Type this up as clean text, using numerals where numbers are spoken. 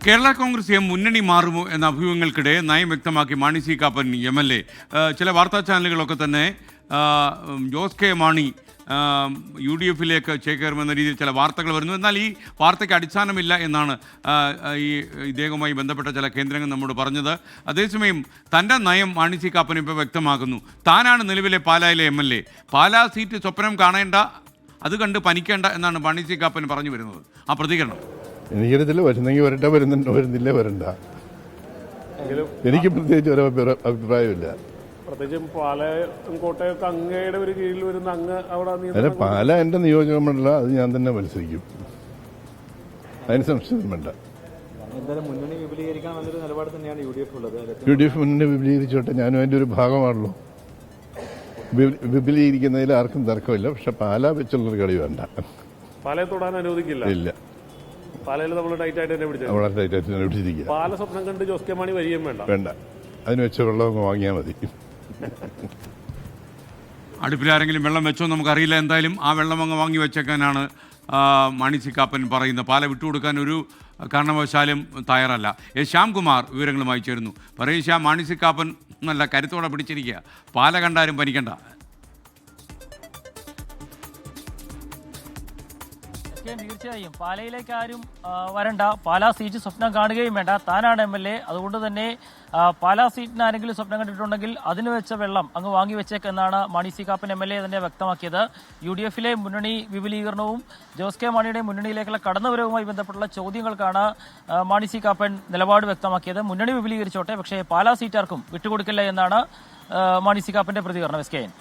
കേരള കോൺഗ്രസ് മുന്നണി മാറുമോ എന്ന അഭ്യൂഹങ്ങൾക്കിടെ നയം വ്യക്തമാക്കി മാണി സി കാപ്പൻ MLA. ചില വാർത്താ ചാനലുകളൊക്കെ തന്നെ ജോസ് കെ മാണി UDF-ലേക്ക് ചേക്കേറുമെന്ന രീതിയിൽ ചില വാർത്തകൾ വരുന്നു. എന്നാൽ ഈ വാർത്തയ്ക്ക് അടിസ്ഥാനമില്ല എന്നാണ് ഇദ്ദേഹവുമായി ബന്ധപ്പെട്ട ചില കേന്ദ്രങ്ങൾ നമ്മോട് പറഞ്ഞത്. അതേസമയം തൻ്റെ നയം മാണി സി കാപ്പൻ ഇപ്പോൾ വ്യക്തമാക്കുന്നു. താനാണ് നിലവിലെ പാലായിലെ MLA. പാലാ സീറ്റ് സ്വപ്നം കാണേണ്ട, അത് കണ്ട് പനിക്കേണ്ട എന്നാണ് മാണി സി കാപ്പൻ പറഞ്ഞു വരുന്നത്. ആ പ്രതികരണം എനിക്കറിയത്തില്ല. വരുന്നെങ്കിൽ വരട്ടെ, വരുന്നില്ലേ വരണ്ട. എനിക്ക് പ്രത്യേകിച്ച് ഒരു അഭിപ്രായമില്ല. പ്രത്യേകിച്ചും പാലയും കോട്ടയൊക്കെ അങ്ങയുടെ ഒരു കീഴിൽ വരുന്ന അങ്ങ് അവിടെ അല്ല, പാല എന്റെ നിയോജക മണ്ഡലം, അത് ഞാൻ തന്നെ മത്സരിക്കും. അതിന് സംശയം വേണ്ട. മുന്നണി വിപുലീകരിക്കാൻ നല്ലൊരു നിലപാട് തന്നെയാണ് UDF മുന്നണി വിപുലീകരിച്ചോട്ടെ, ഞാനും അതിന്റെ ഒരു ഭാഗമാണല്ലോ. വിപുലീകരിക്കുന്നതിൽ ആർക്കും തർക്കമില്ല. പക്ഷെ പാല വെച്ചുള്ളൊരു കളി വേണ്ട. പാലയെ തൊടാൻ അനുവദിക്കില്ല. ഇല്ല, പാലയിൽ നമ്മൾ ടൈറ്റായിട്ട് തന്നെ പിടിച്ചിരിക്കുക. പാല സ്വപ്നം കണ്ട് ജോസ് കെ മാണി വരികയും വേണ്ട. അതിന് വെച്ച വെള്ളം വാങ്ങിയാൽ മതി. അടുപ്പിലാരെങ്കിലും വെള്ളം വെച്ചോ നമുക്കറിയില്ല. എന്തായാലും ആ വെള്ളം അങ്ങ് വാങ്ങി വെച്ചേക്കാനാണ് മാണി സി കാപ്പൻ പറയുന്നത്. പാല വിട്ടുകൊടുക്കാൻ ഒരു കാരണവശാലും തയ്യാറല്ല. ശ്യാംകുമാർ വിവരങ്ങളുമായി ചേരുന്നു. പറയും ശ്യാം, മാണി സി കാപ്പൻ നല്ല കരുത്തോടെ പിടിച്ചിരിക്കുക. പാല കണ്ടാരും പനിക്കണ്ട. തീർച്ചയായും പാലയിലേക്ക് ആരും വരണ്ട. പാലാ സീറ്റ് സ്വപ്നം കാണുകയും വേണ്ട. താനാണ് MLA. അതുകൊണ്ട് തന്നെ പാലാ സീറ്റിന് ആരെങ്കിലും സ്വപ്നം കണ്ടിട്ടുണ്ടെങ്കിൽ അതിന് വെച്ച വെള്ളം അങ്ങ് വാങ്ങി വെച്ചേക്കെന്നാണ് മാണി സി കാപ്പൻ MLA തന്നെ വ്യക്തമാക്കിയത്. UDF-ലെ മുന്നണി വിപുലീകരണവും ജോസ് കെ മാണിയുടെ മുന്നണിയിലേക്കുള്ള കടന്നുവരവുമായി ബന്ധപ്പെട്ടുള്ള ചോദ്യങ്ങൾക്കാണ് മാണി സി കാപ്പൻ നിലപാട് വ്യക്തമാക്കിയത്. മുന്നണി വിപുലീകരിച്ചോട്ടെ, പക്ഷേ പാലാ സീറ്റ് ആർക്കും വിട്ടുകൊടുക്കില്ല എന്നാണ് മാണി സി കാപ്പന്റെ പ്രതികരണം. SKN.